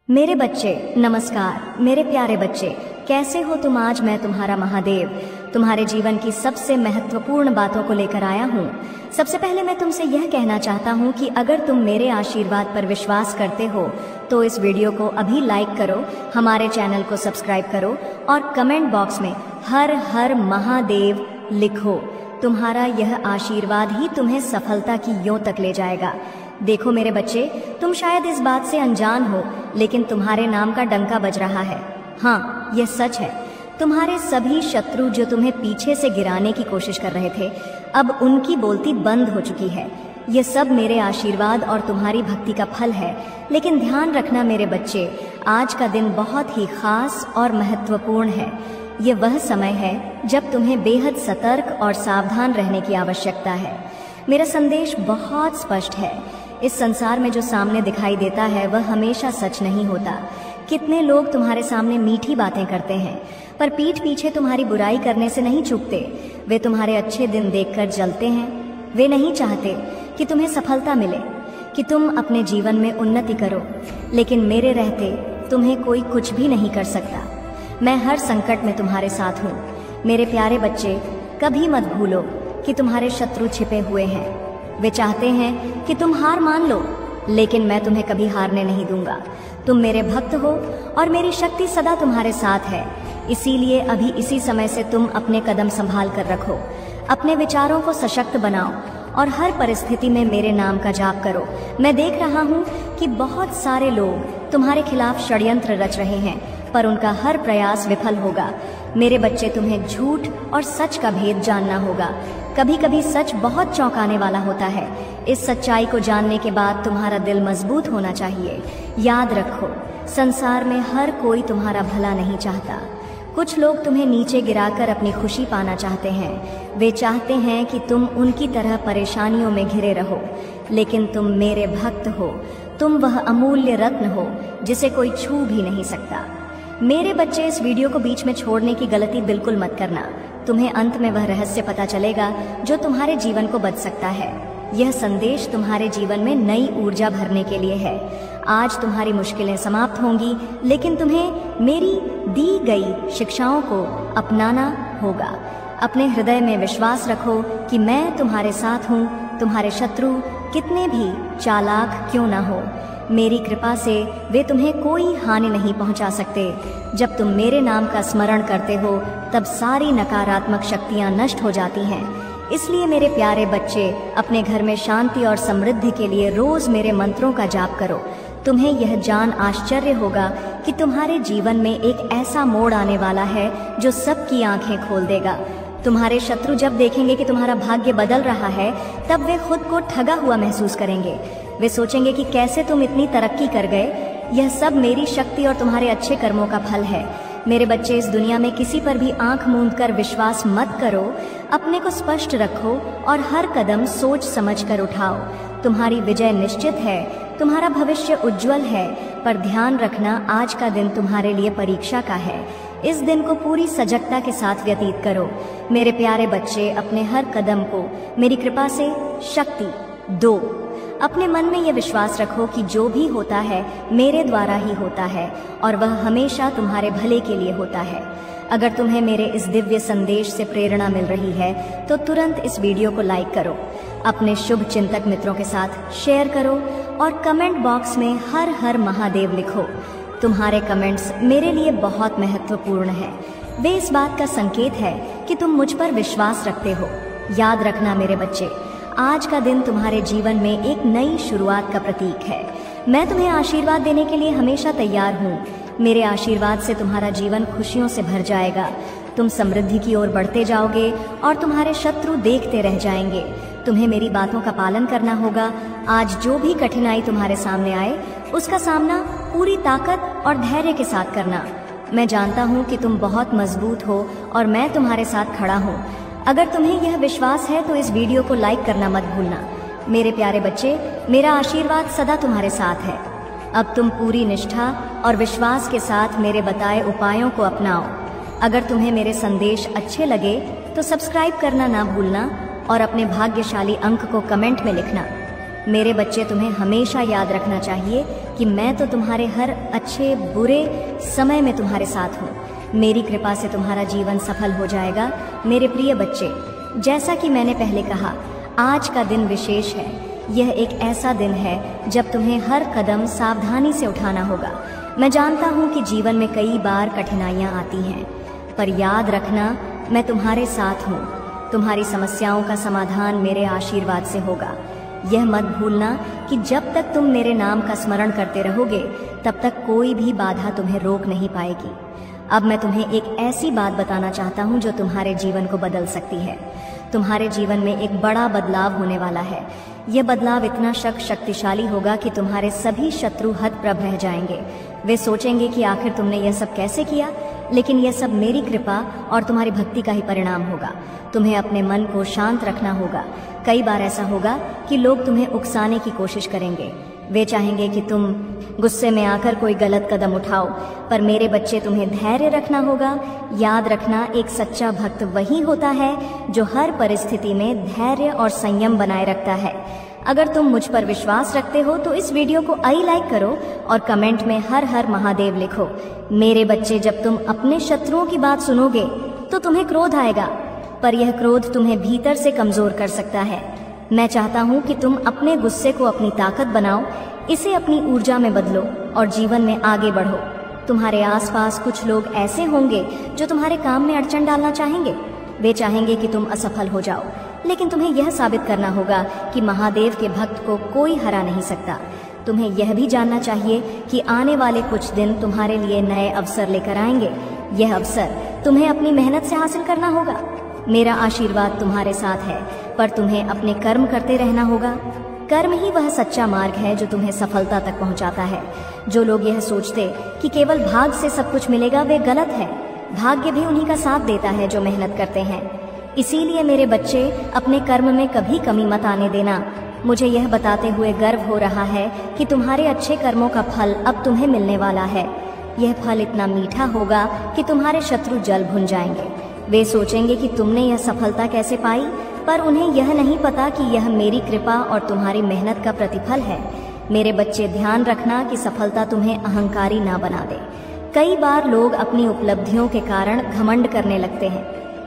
मेरे बच्चे नमस्कार। मेरे प्यारे बच्चे, कैसे हो तुम? आज मैं तुम्हारा महादेव तुम्हारे जीवन की सबसे महत्वपूर्ण बातों को लेकर आया हूँ। सबसे पहले मैं तुमसे यह कहना चाहता हूँ कि अगर तुम मेरे आशीर्वाद पर विश्वास करते हो तो इस वीडियो को अभी लाइक करो, हमारे चैनल को सब्सक्राइब करो और कमेंट बॉक्स में हर हर महादेव लिखो। तुम्हारा यह आशीर्वाद ही तुम्हें सफलता की यों तक ले जाएगा। देखो मेरे बच्चे, तुम शायद इस बात से अनजान हो, लेकिन तुम्हारे नाम का डंका बज रहा है। हाँ, यह सच है। तुम्हारे सभी शत्रु जो तुम्हें पीछे से गिराने की कोशिश कर रहे थे, अब उनकी बोलती बंद हो चुकी है। यह सब मेरे आशीर्वाद और तुम्हारी भक्ति का फल है। लेकिन ध्यान रखना मेरे बच्चे, आज का दिन बहुत ही खास और महत्वपूर्ण है। ये वह समय है जब तुम्हें बेहद सतर्क और सावधान रहने की आवश्यकता है। मेरा संदेश बहुत स्पष्ट है। इस संसार में जो सामने दिखाई देता है वह हमेशा सच नहीं होता। कितने लोग तुम्हारे सामने मीठी बातें करते हैं, पर पीठ पीछे तुम्हारी बुराई करने से नहीं चूकते। वे तुम्हारे अच्छे दिन देखकर जलते हैं। वे नहीं चाहते कि तुम्हें सफलता मिले, कि तुम अपने जीवन में उन्नति करो। लेकिन मेरे रहते तुम्हें कोई कुछ भी नहीं कर सकता। मैं हर संकट में तुम्हारे साथ हूँ। मेरे प्यारे बच्चे, कभी मत भूलो कि तुम्हारे शत्रु छिपे हुए हैं। वे चाहते हैं कि तुम हार मान लो, लेकिन मैं तुम्हें कभी हारने नहीं दूंगा। तुम मेरे भक्त हो और मेरी शक्ति सदा तुम्हारे साथ है। इसीलिए अभी इसी समय से तुम अपने कदम संभाल कर रखो, अपने विचारों को सशक्त बनाओ और हर परिस्थिति में मेरे नाम का जाप करो। मैं देख रहा हूँ कि बहुत सारे लोग तुम्हारे खिलाफ षड्यंत्र रच रहे हैं, पर उनका हर प्रयास विफल होगा। मेरे बच्चे, तुम्हें झूठ और सच का भेद जानना होगा। कभी कभी सच बहुत चौंकाने वाला होता है। इस सच्चाई को जानने के बाद तुम्हारा दिल मजबूत होना चाहिए। याद रखो, संसार में हर कोई तुम्हारा भला नहीं चाहता। कुछ लोग तुम्हें नीचे गिराकर अपनी खुशी पाना चाहते हैं। वे चाहते हैं कि तुम उनकी तरह परेशानियों में घिरे रहो, लेकिन तुम मेरे भक्त हो। तुम वह अमूल्य रत्न हो जिसे कोई छू भी नहीं सकता। मेरे बच्चे, इस वीडियो को बीच में छोड़ने की गलती बिल्कुल मत करना। तुम्हें अंत में वह रहस्य पता चलेगा जो तुम्हारे जीवन को बदल सकता है। यह संदेश तुम्हारे जीवन में नई ऊर्जा भरने के लिए है। आज तुम्हारी मुश्किलें समाप्त होंगी, लेकिन तुम्हें मेरी दी गई शिक्षाओं को अपनाना होगा। अपने हृदय में विश्वास रखो कि मैं तुम्हारे साथ हूँ। तुम्हारे शत्रु कितने भी चालाक क्यों ना हो, मेरी कृपा से वे तुम्हें कोई हानि नहीं पहुंचा सकते। जब तुम मेरे नाम का स्मरण करते हो, तब सारी नकारात्मक शक्तियां नष्ट हो जाती हैं। इसलिए मेरे प्यारे बच्चे, अपने घर में शांति और समृद्धि के लिए रोज मेरे मंत्रों का जाप करो। तुम्हें यह जान आश्चर्य होगा कि तुम्हारे जीवन में एक ऐसा मोड़ आने वाला है जो सबकी आंखें खोल देगा। तुम्हारे शत्रु जब देखेंगे कि तुम्हारा भाग्य बदल रहा है, तब वे खुद को ठगा हुआ महसूस करेंगे। वे सोचेंगे कि कैसे तुम इतनी तरक्की कर गए। यह सब मेरी शक्ति और तुम्हारे अच्छे कर्मों का फल है। मेरे बच्चे, इस दुनिया में किसी पर भी आंख मूंद कर विश्वास मत करो। अपने को स्पष्ट रखो और हर कदम सोच समझ कर उठाओ। तुम्हारी विजय निश्चित है। तुम्हारा भविष्य उज्जवल है। पर ध्यान रखना, आज का दिन तुम्हारे लिए परीक्षा का है। इस दिन को पूरी सजगता के साथ व्यतीत करो। मेरे प्यारे बच्चे, अपने हर कदम को मेरी कृपा से शक्ति दो। अपने मन में यह विश्वास रखो कि जो भी होता है मेरे द्वारा ही होता है और वह हमेशा तुम्हारे भले के लिए होता है। अगर तुम्हें मेरे इस दिव्य संदेश से प्रेरणा मिल रही है तो तुरंत इस वीडियो को लाइक करो, अपने शुभ चिंतक मित्रों के साथ शेयर करो और कमेंट बॉक्स में हर हर महादेव लिखो। तुम्हारे कमेंट्स मेरे लिए बहुत महत्वपूर्ण हैं। वे इस बात का संकेत है कि तुम मुझ पर विश्वास रखते हो। याद रखना मेरे बच्चे, आज का दिन तुम्हारे जीवन में एक नई शुरुआत का प्रतीक है। मैं तुम्हें आशीर्वाद देने के लिए हमेशा तैयार हूँ। मेरे आशीर्वाद से तुम्हारा जीवन खुशियों से भर जाएगा। तुम समृद्धि की ओर बढ़ते जाओगे और तुम्हारे शत्रु देखते रह जाएंगे। तुम्हें मेरी बातों का पालन करना होगा। आज जो भी कठिनाई तुम्हारे सामने आए, उसका सामना पूरी ताकत और धैर्य के साथ करना। मैं जानता हूँ कि तुम बहुत मजबूत हो और मैं तुम्हारे साथ खड़ा हूँ। अगर तुम्हें यह विश्वास है तो इस वीडियो को लाइक करना मत भूलना। मेरे प्यारे बच्चे, मेरा आशीर्वाद सदा तुम्हारे साथ है। अब तुम पूरी निष्ठा और विश्वास के साथ मेरे बताए उपायों को अपनाओ। अगर तुम्हें मेरे संदेश अच्छे लगे तो सब्सक्राइब करना ना भूलना और अपने भाग्यशाली अंक को कमेंट में लिखना। मेरे बच्चे, तुम्हें हमेशा याद रखना चाहिए कि मैं तो तुम्हारे हर अच्छे बुरे समय में तुम्हारे साथ हूँ। मेरी कृपा से तुम्हारा जीवन सफल हो जाएगा। मेरे प्रिय बच्चे, जैसा कि मैंने पहले कहा, आज का दिन विशेष है। यह एक ऐसा दिन है जब तुम्हें हर कदम सावधानी से उठाना होगा। मैं जानता हूँ कि जीवन में कई बार कठिनाइयाँ आती हैं, पर याद रखना, मैं तुम्हारे साथ हूँ। तुम्हारी समस्याओं का समाधान मेरे आशीर्वाद से होगा। यह मत भूलना कि जब तक तुम मेरे नाम का स्मरण करते रहोगे, तब तक कोई भी बाधा तुम्हें रोक नहीं पाएगी। अब मैं तुम्हें एक ऐसी बात बताना चाहता हूँ जो तुम्हारे जीवन को बदल सकती है। तुम्हारे जीवन में एक बड़ा बदलाव होने वाला है। यह बदलाव इतना शक्तिशाली होगा कि तुम्हारे सभी शत्रु हतप्रभ रह जाएंगे। वे सोचेंगे कि आखिर तुमने यह सब कैसे किया, लेकिन यह सब मेरी कृपा और तुम्हारी भक्ति का ही परिणाम होगा। तुम्हें अपने मन को शांत रखना होगा। कई बार ऐसा होगा कि लोग तुम्हें उकसाने की कोशिश करेंगे। वे चाहेंगे कि तुम गुस्से में आकर कोई गलत कदम उठाओ, पर मेरे बच्चे, तुम्हें धैर्य रखना होगा। याद रखना, एक सच्चा भक्त वही होता है जो हर परिस्थिति में धैर्य और संयम बनाए रखता है। अगर तुम मुझ पर विश्वास रखते हो तो इस वीडियो को लाइक करो और कमेंट में हर हर महादेव लिखो। मेरे बच्चे, जब तुम अपने शत्रुओं की बात सुनोगे तो तुम्हें क्रोध आएगा, पर यह क्रोध तुम्हें भीतर से कमजोर कर सकता है। मैं चाहता हूँ कि तुम अपने गुस्से को अपनी ताकत बनाओ, इसे अपनी ऊर्जा में बदलो और जीवन में आगे बढ़ो। तुम्हारे आसपास कुछ लोग ऐसे होंगे जो तुम्हारे काम में अड़चन डालना चाहेंगे। वे चाहेंगे कि तुम असफल हो जाओ, लेकिन तुम्हें यह साबित करना होगा कि महादेव के भक्त को कोई हरा नहीं सकता। तुम्हें यह भी जानना चाहिए कि आने वाले कुछ दिन तुम्हारे लिए नए अवसर लेकर आएंगे। यह अवसर तुम्हें अपनी मेहनत से हासिल करना होगा। मेरा आशीर्वाद तुम्हारे साथ है, पर तुम्हें अपने कर्म करते रहना होगा। कर्म ही वह सच्चा मार्ग है जो तुम्हें सफलता तक पहुंचाता है। जो लोग यह सोचते कि केवल भाग से सब कुछ मिलेगा, वे गलत है। भाग्य भी उन्हीं का साथ देता है जो मेहनत करते हैं। इसीलिए मेरे बच्चे, अपने कर्म में कभी कमी मत आने देना। मुझे यह बताते हुए गर्व हो रहा है कि तुम्हारे अच्छे कर्मों का फल अब तुम्हें मिलने वाला है। यह फल इतना मीठा होगा कि तुम्हारे शत्रु जल भुन जाएंगे। वे सोचेंगे कि तुमने यह सफलता कैसे पाई, पर उन्हें यह नहीं पता कि यह मेरी कृपा और तुम्हारी मेहनत का प्रतिफल है। मेरे बच्चे, ध्यान रखना कि सफलता तुम्हें अहंकारी ना बना दे। कई बार लोग अपनी उपलब्धियों के कारण घमंड करने लगते हैं।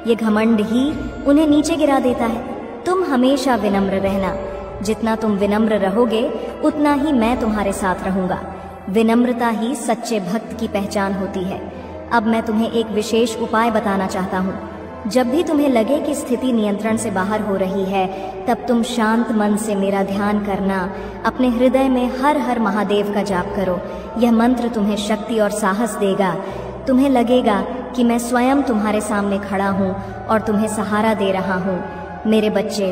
ये घमंड ही उन्हें नीचे गिरा देता है। तुम हमेशा विनम्र रहना। जितना तुम विनम्र रहोगे, उतना ही मैं तुम्हारे साथ रहूंगा। विनम्रता ही सच्चे भक्त की पहचान होती है। अब मैं तुम्हें एक विशेष उपाय बताना चाहता हूँ। जब भी तुम्हें लगे कि स्थिति नियंत्रण से बाहर हो रही है, तब तुम शांत मन से मेरा ध्यान करना। अपने हृदय में हर हर महादेव का जाप करो। यह मंत्र तुम्हें शक्ति और साहस देगा। तुम्हें लगेगा कि मैं स्वयं तुम्हारे सामने खड़ा हूँ और तुम्हें सहारा दे रहा हूँ। मेरे बच्चे,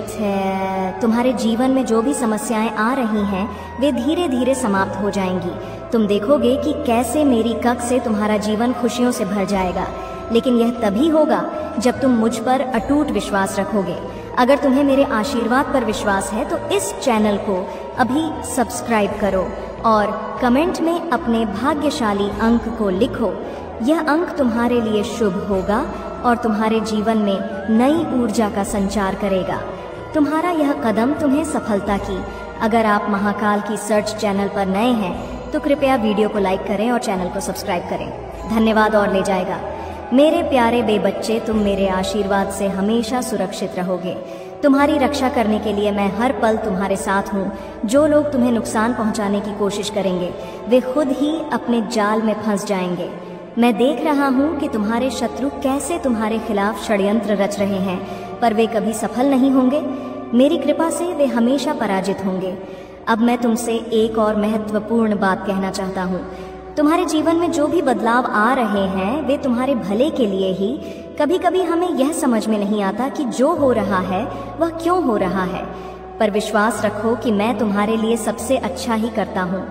तुम्हारे जीवन में जो भी समस्याएं आ रही हैं, वे धीरे धीरे समाप्त हो जाएंगी। तुम देखोगे कि कैसे मेरी कक से तुम्हारा जीवन खुशियों से भर जाएगा। लेकिन यह तभी होगा जब तुम मुझ पर अटूट विश्वास रखोगे। अगर तुम्हें मेरे आशीर्वाद पर विश्वास है तो इस चैनल को अभी सब्सक्राइब करो और कमेंट में अपने भाग्यशाली अंक को लिखो। यह अंक तुम्हारे लिए शुभ होगा और तुम्हारे जीवन में नई ऊर्जा का संचार करेगा। तुम्हारा यह कदम तुम्हें सफलता की। अगर आप महाकाल की सर्च चैनल पर नए हैं तो कृपया वीडियो को लाइक करें और चैनल को सब्सक्राइब करें। धन्यवाद और ले जाएगा। मेरे प्यारे बेबच्चे, तुम मेरे आशीर्वाद से हमेशा सुरक्षित रहोगे। तुम्हारी रक्षा करने के लिए मैं हर पल तुम्हारे साथ हूँ। जो लोग तुम्हें नुकसान पहुँचाने की कोशिश करेंगे, वे खुद ही अपने जाल में फंस जाएंगे। मैं देख रहा हूँ कि तुम्हारे शत्रु कैसे तुम्हारे खिलाफ षड्यंत्र रच रहे हैं, पर वे कभी सफल नहीं होंगे। मेरी कृपा से वे हमेशा पराजित होंगे। अब मैं तुमसे एक और महत्वपूर्ण बात कहना चाहता हूँ। तुम्हारे जीवन में जो भी बदलाव आ रहे हैं, वे तुम्हारे भले के लिए ही। कभी कभी हमें यह समझ में नहीं आता कि जो हो रहा है वह क्यों हो रहा है, पर विश्वास रखो कि मैं तुम्हारे लिए सबसे अच्छा ही करता हूँ।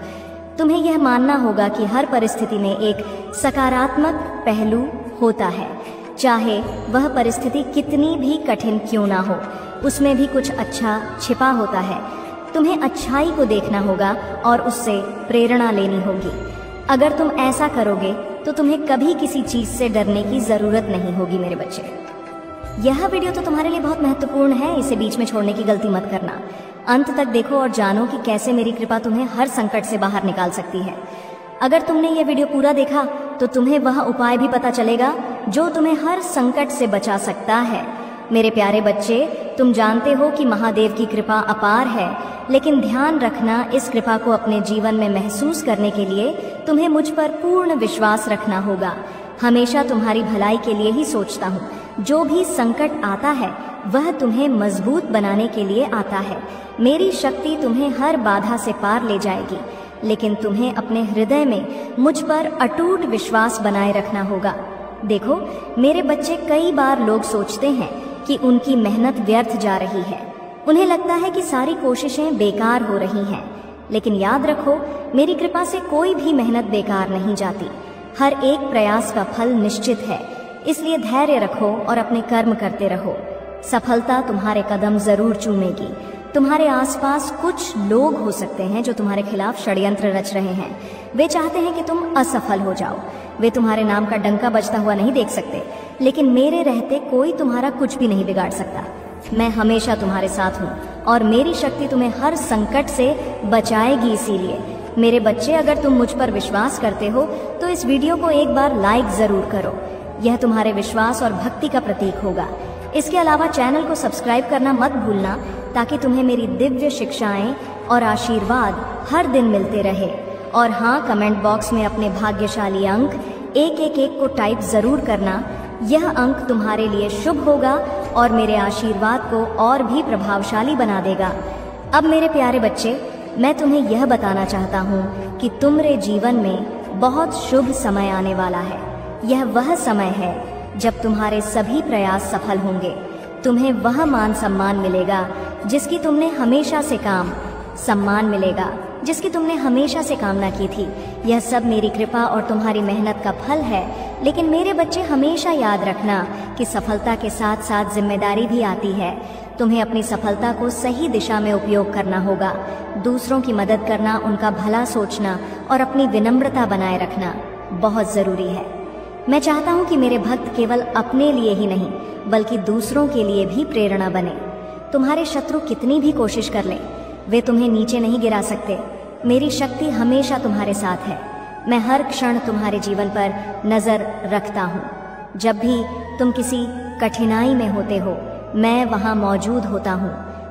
तुम्हें यह मानना होगा कि हर परिस्थिति में एक सकारात्मक पहलू होता है। चाहे वह परिस्थिति कितनी भी कठिन क्यों ना हो, उसमें भी कुछ अच्छा छिपा होता है। तुम्हें अच्छाई को देखना होगा और उससे प्रेरणा लेनी होगी। अगर तुम ऐसा करोगे तो तुम्हें कभी किसी चीज से डरने की जरूरत नहीं होगी। मेरे बच्चे, यह वीडियो तो तुम्हारे लिए बहुत महत्वपूर्ण है, इसे बीच में छोड़ने की गलती मत करना। अंत तक देखो और जानो कि कैसे मेरी कृपा तुम्हें हर संकट से बाहर निकाल सकती है। अगर तुमने यह वीडियो पूरा देखा तो तुम्हें वह उपाय भी पता चलेगा जो तुम्हें हर संकट से बचा सकता है। मेरे प्यारे बच्चे, तुम जानते हो कि महादेव की कृपा अपार है, लेकिन ध्यान रखना, इस कृपा को अपने जीवन में महसूस करने के लिए तुम्हें मुझ पर पूर्ण विश्वास रखना होगा। हमेशा तुम्हारी भलाई के लिए ही सोचता हूँ। जो भी संकट आता है वह तुम्हें मजबूत बनाने के लिए आता है। मेरी शक्ति तुम्हें हर बाधा से पार ले जाएगी, लेकिन तुम्हें अपने हृदय में मुझ पर अटूट विश्वास बनाए रखना होगा। देखो मेरे बच्चे, कई बार लोग सोचते हैं कि उनकी मेहनत व्यर्थ जा रही है। उन्हें लगता है कि सारी कोशिशें बेकार हो रही हैं, लेकिन याद रखो, मेरी कृपा से कोई भी मेहनत बेकार नहीं जाती। हर एक प्रयास का फल निश्चित है, इसलिए धैर्य रखो और अपने कर्म करते रहो। सफलता तुम्हारे कदम जरूर चूमेगी। तुम्हारे आसपास कुछ लोग हो सकते हैं जो तुम्हारे खिलाफ षड्यंत्र रच रहे हैं। वे चाहते हैं कि तुम असफल हो जाओ। वे तुम्हारे नाम का डंका बजता हुआ नहीं देख सकते, लेकिन मेरे रहते कोई तुम्हारा कुछ भी नहीं बिगाड़ सकता। मैं हमेशा तुम्हारे साथ हूँ और मेरी शक्ति तुम्हें हर संकट से बचाएगी। इसीलिए मेरे बच्चे, अगर तुम मुझ पर विश्वास करते हो तो इस वीडियो को एक बार लाइक जरूर करो। यह तुम्हारे विश्वास और भक्ति का प्रतीक होगा। इसके अलावा चैनल को सब्सक्राइब करना मत भूलना, ताकि तुम्हें मेरी दिव्य शिक्षाएं और आशीर्वाद हर दिन मिलते रहे। और हाँ, कमेंट बॉक्स में अपने भाग्यशाली अंक एक को टाइप जरूर करना। यह अंक तुम्हारे लिए शुभ होगा और मेरे आशीर्वाद को और भी प्रभावशाली बना देगा। अब मेरे प्यारे बच्चे, मैं तुम्हें यह बताना चाहता हूँ कि तुम्हारे जीवन में बहुत शुभ समय आने वाला है। यह वह समय है जब तुम्हारे सभी प्रयास सफल होंगे। तुम्हें वह मान सम्मान मिलेगा जिसकी तुमने हमेशा से कामना की थी। यह सब मेरी कृपा और तुम्हारी मेहनत का फल है। लेकिन मेरे बच्चे, हमेशा याद रखना कि सफलता के साथ साथ जिम्मेदारी भी आती है। तुम्हें अपनी सफलता को सही दिशा में उपयोग करना होगा। दूसरों की मदद करना, उनका भला सोचना और अपनी विनम्रता बनाए रखना बहुत जरूरी है। मैं चाहता हूँ कि मेरे भक्त केवल अपने लिए ही नहीं, बल्कि दूसरों के लिए भी प्रेरणा बने। तुम्हारे शत्रु कितनी भी कोशिश कर लें, वे तुम्हें नीचे नहीं गिरा सकते। मेरी शक्ति हमेशा तुम्हारे साथ है। मैं हर क्षण तुम्हारे जीवन पर नजर रखता हूँ। जब भी तुम किसी कठिनाई में होते हो, मैं वहाँ मौजूद होता हूँ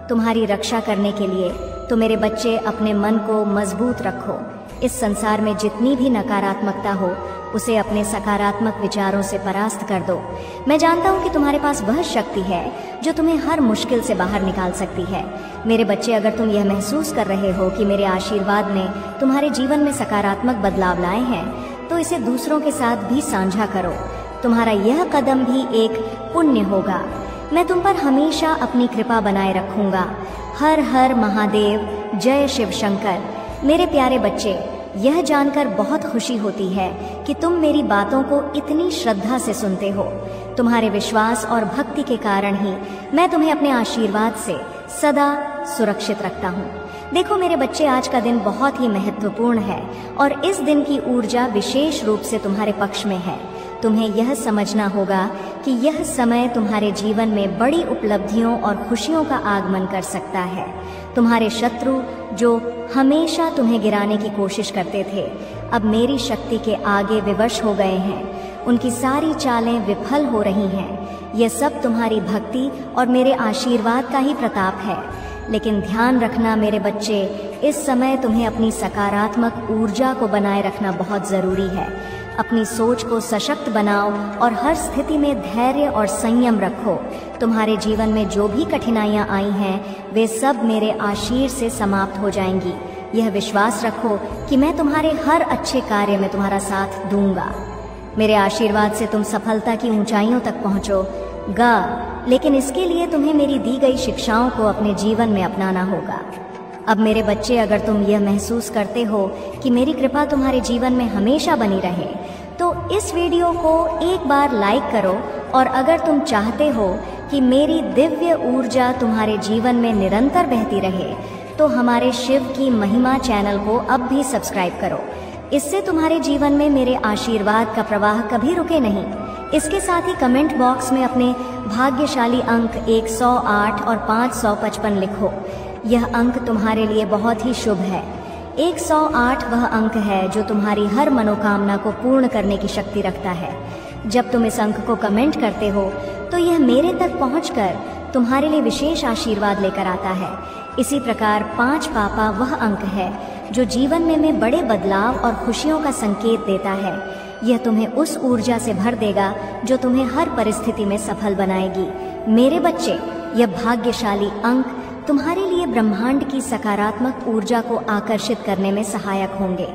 तुम्हारी रक्षा करने के लिए। तो मेरे बच्चे, अपने मन को मजबूत रखो। इस संसार में जितनी भी नकारात्मकता हो, उसे अपने सकारात्मक विचारों से परास्त कर दो। मैं जानता हूँ कि तुम्हारे पास वह शक्ति है जो तुम्हें हर मुश्किल से बाहर निकाल सकती है। मेरे बच्चे, अगर तुम यह महसूस कर रहे हो कि मेरे आशीर्वाद ने तुम्हारे जीवन में सकारात्मक बदलाव लाए हैं, तो इसे दूसरों के साथ भी साझा करो। तुम्हारा यह कदम भी एक पुण्य होगा। मैं तुम पर हमेशा अपनी कृपा बनाए रखूंगा। हर हर महादेव, जय शिव शंकर। मेरे प्यारे बच्चे, यह जानकर बहुत खुशी होती है कि तुम मेरी बातों को इतनी श्रद्धा से सुनते हो। तुम्हारे विश्वास और भक्ति के कारण ही मैं तुम्हें अपने आशीर्वाद से सदा सुरक्षित रखता हूँ। देखो मेरे बच्चे, आज का दिन बहुत ही महत्वपूर्ण है और इस दिन की ऊर्जा विशेष रूप से तुम्हारे पक्ष में है। तुम्हें यह समझना होगा कि यह समय तुम्हारे जीवन में बड़ी उपलब्धियों और खुशियों का आगमन कर सकता है। तुम्हारे शत्रु जो हमेशा तुम्हें गिराने की कोशिश करते थे, अब मेरी शक्ति के आगे विवश हो गए हैं। उनकी सारी चालें विफल हो रही हैं। यह सब तुम्हारी भक्ति और मेरे आशीर्वाद का ही प्रताप है। लेकिन ध्यान रखना मेरे बच्चे, इस समय तुम्हें अपनी सकारात्मक ऊर्जा को बनाए रखना बहुत जरूरी है। अपनी सोच को सशक्त बनाओ और हर स्थिति में धैर्य और संयम रखो। तुम्हारे जीवन में जो भी कठिनाइयां आई हैं, वे सब मेरे आशीर्वाद से समाप्त हो जाएंगी। यह विश्वास रखो कि मैं तुम्हारे हर अच्छे कार्य में तुम्हारा साथ दूंगा। मेरे आशीर्वाद से तुम सफलता की ऊंचाइयों तक पहुंचोगा, लेकिन इसके लिए तुम्हें मेरी दी गई शिक्षाओं को अपने जीवन में अपनाना होगा। अब मेरे बच्चे, अगर तुम यह महसूस करते हो कि मेरी कृपा तुम्हारे जीवन में हमेशा बनी रहे, तो इस वीडियो को एक बार लाइक करो। और अगर तुम चाहते हो कि मेरी दिव्य ऊर्जा तुम्हारे जीवन में निरंतर बहती रहे, तो हमारे शिव की महिमा चैनल को अब भी सब्सक्राइब करो। इससे तुम्हारे जीवन में मेरे आशीर्वाद का प्रवाह कभी रुके नहीं। इसके साथ ही कमेंट बॉक्स में अपने भाग्यशाली अंक 108 और 555 लिखो। यह अंक तुम्हारे लिए बहुत ही शुभ है। 108 वह अंक है जो तुम्हारी हर मनोकामना को पूर्ण करने की शक्ति रखता है। जब तुम इस अंक को कमेंट करते हो तो यह मेरे तक पहुंचकर तुम्हारे लिए विशेष आशीर्वाद लेकर आता है। इसी प्रकार 5 पापा वह अंक है जो जीवन में बड़े बदलाव और खुशियों का संकेत देता है। यह तुम्हें उस ऊर्जा से भर देगा जो तुम्हें हर परिस्थिति में सफल बनाएगी। मेरे बच्चे, यह भाग्यशाली अंक तुम्हारे लिए ब्रह्मांड की सकारात्मक ऊर्जा को आकर्षित करने में सहायक होंगे।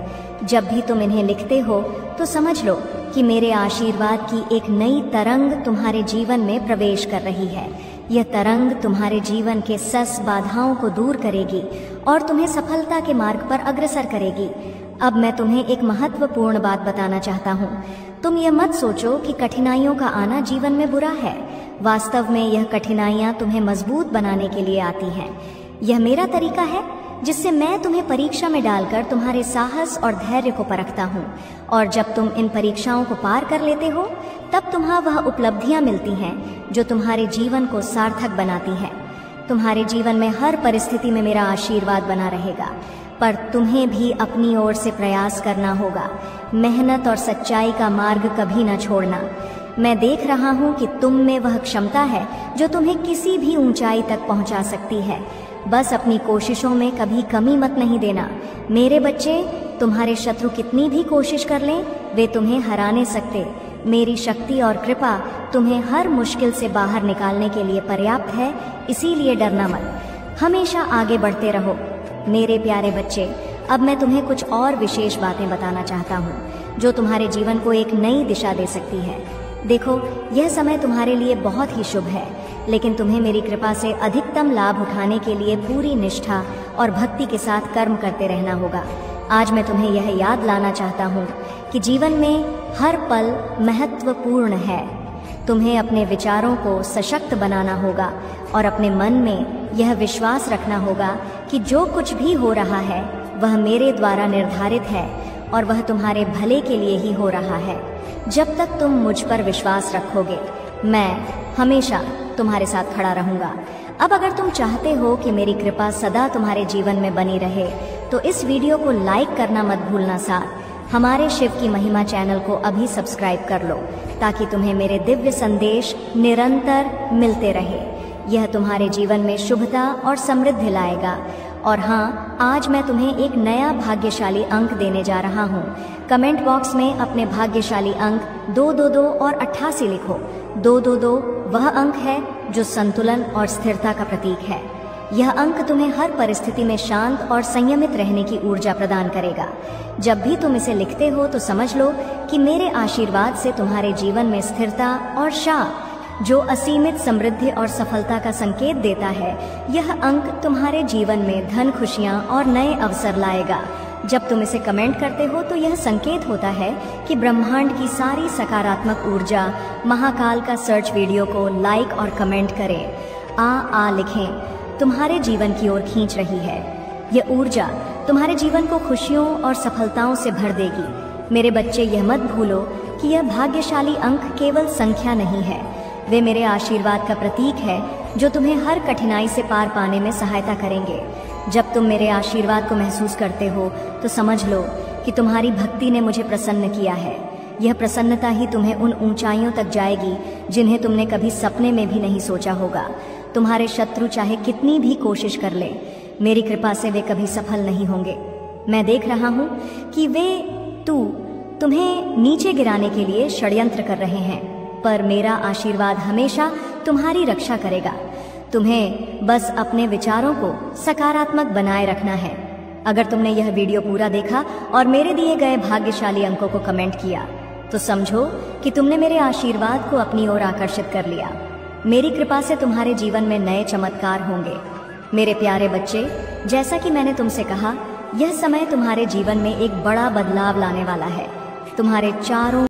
जब भी तुम इन्हें लिखते हो तो समझ लो कि मेरे आशीर्वाद की एक नई तरंग तुम्हारे जीवन में प्रवेश कर रही है। यह तरंग तुम्हारे जीवन के सस बाधाओं को दूर करेगी और तुम्हें सफलता के मार्ग पर अग्रसर करेगी। अब मैं तुम्हें एक महत्वपूर्ण बात बताना चाहता हूँ। तुम यह मत सोचो कि कठिनाइयों का आना जीवन में बुरा है। वास्तव में यह कठिनाइयाँ तुम्हें मजबूत बनाने के लिए आती हैं। यह मेरा तरीका है जिससे मैं तुम्हें परीक्षा में डालकर तुम्हारे साहस और धैर्य को परखता हूँ। और जब तुम इन परीक्षाओं को पार कर लेते हो तब तुम्हें वह उपलब्धियाँ मिलती हैं जो तुम्हारे जीवन को सार्थक बनाती हैं। तुम्हारे जीवन में हर परिस्थिति में मेरा आशीर्वाद बना रहेगा, पर तुम्हें भी अपनी ओर से प्रयास करना होगा। मेहनत और सच्चाई का मार्ग कभी न छोड़ना। मैं देख रहा हूँ कि तुम में वह क्षमता है जो तुम्हें किसी भी ऊंचाई तक पहुँचा सकती है। बस अपनी कोशिशों में कभी कमी मत नहीं देना। मेरे बच्चे, तुम्हारे शत्रु कितनी भी कोशिश कर लें, वे तुम्हें हरा नहीं सकते। मेरी शक्ति और कृपा तुम्हें हर मुश्किल से बाहर निकालने के लिए पर्याप्त है, इसीलिए डरना मत। हमेशा आगे बढ़ते रहो। मेरे प्यारे बच्चे, अब मैं तुम्हें कुछ और विशेष बातें बताना चाहता हूँ जो तुम्हारे जीवन को एक नई दिशा दे सकती है। देखो, यह समय तुम्हारे लिए बहुत ही शुभ है, लेकिन तुम्हें मेरी कृपा से अधिकतम लाभ उठाने के लिए पूरी निष्ठा और भक्ति के साथ कर्म करते रहना होगा। आज मैं तुम्हें यह याद लाना चाहता हूँ कि जीवन में हर पल महत्वपूर्ण है। तुम्हें अपने विचारों को सशक्त बनाना होगा और अपने मन में यह विश्वास रखना होगा कि जो कुछ भी हो रहा है वह मेरे द्वारा निर्धारित है और वह तुम्हारे भले के लिए ही हो रहा है। जब तक तुम मुझ पर विश्वास रखोगे, मैं हमेशा तुम्हारे साथ खड़ा रहूंगा। अब अगर तुम चाहते हो कि मेरी कृपा सदा तुम्हारे जीवन में बनी रहे तो इस वीडियो को लाइक करना मत भूलना। साथ हमारे शिव की महिमा चैनल को अभी सब्सक्राइब कर लो ताकि तुम्हें मेरे दिव्य संदेश निरंतर मिलते रहे। यह तुम्हारे जीवन में शुभता और समृद्धि लाएगा। और हाँ, आज मैं तुम्हें एक नया भाग्यशाली अंक देने जा रहा हूँ। कमेंट बॉक्स में अपने भाग्यशाली अंक 222 और 88 लिखो। 222 वह अंक है जो संतुलन और स्थिरता का प्रतीक है। यह अंक तुम्हें हर परिस्थिति में शांत और संयमित रहने की ऊर्जा प्रदान करेगा। जब भी तुम इसे लिखते हो तो समझ लो कि मेरे आशीर्वाद से तुम्हारे जीवन में स्थिरता और शांति जो असीमित समृद्धि और सफलता का संकेत देता है। यह अंक तुम्हारे जीवन में धन, खुशियाँ और नए अवसर लाएगा। जब तुम इसे कमेंट करते हो तो यह संकेत होता है कि ब्रह्मांड की सारी सकारात्मक ऊर्जा महाकाल का सर्च वीडियो को लाइक और कमेंट करें। आ लिखें तुम्हारे जीवन की ओर खींच रही है। यह ऊर्जा तुम्हारे जीवन को खुशियों और सफलताओं से भर देगी। मेरे बच्चे, यह मत भूलो कि यह भाग्यशाली अंक केवल संख्या नहीं है, वे मेरे आशीर्वाद का प्रतीक है जो तुम्हें हर कठिनाई से पार पाने में सहायता करेंगे। जब तुम मेरे आशीर्वाद को महसूस करते हो तो समझ लो कि तुम्हारी भक्ति ने मुझे प्रसन्न किया है। यह प्रसन्नता ही तुम्हें उन ऊंचाइयों तक जाएगी जिन्हें तुमने कभी सपने में भी नहीं सोचा होगा। तुम्हारे शत्रु चाहे कितनी भी कोशिश कर ले, मेरी कृपा से वे कभी सफल नहीं होंगे। मैं देख रहा हूँ कि वे तुम्हें नीचे गिराने के लिए षड्यंत्र कर रहे हैं, पर मेरा आशीर्वाद हमेशा तुम्हारी रक्षा करेगा। तुम्हें बस अपने विचारों को सकारात्मक बनाए रखना है। अगर तुमने यह वीडियो पूरा देखा और मेरे दिए गए भाग्यशाली अंकों को कमेंट किया तो समझो कि तुमने मेरे आशीर्वाद को अपनी ओर आकर्षित कर लिया। मेरी कृपा से तुम्हारे जीवन में नए चमत्कार होंगे। मेरे प्यारे बच्चे, जैसा कि मैंने तुमसे कहा, यह समय तुम्हारे जीवन में एक बड़ा बदलाव लाने वाला है। तुम्हारे चारों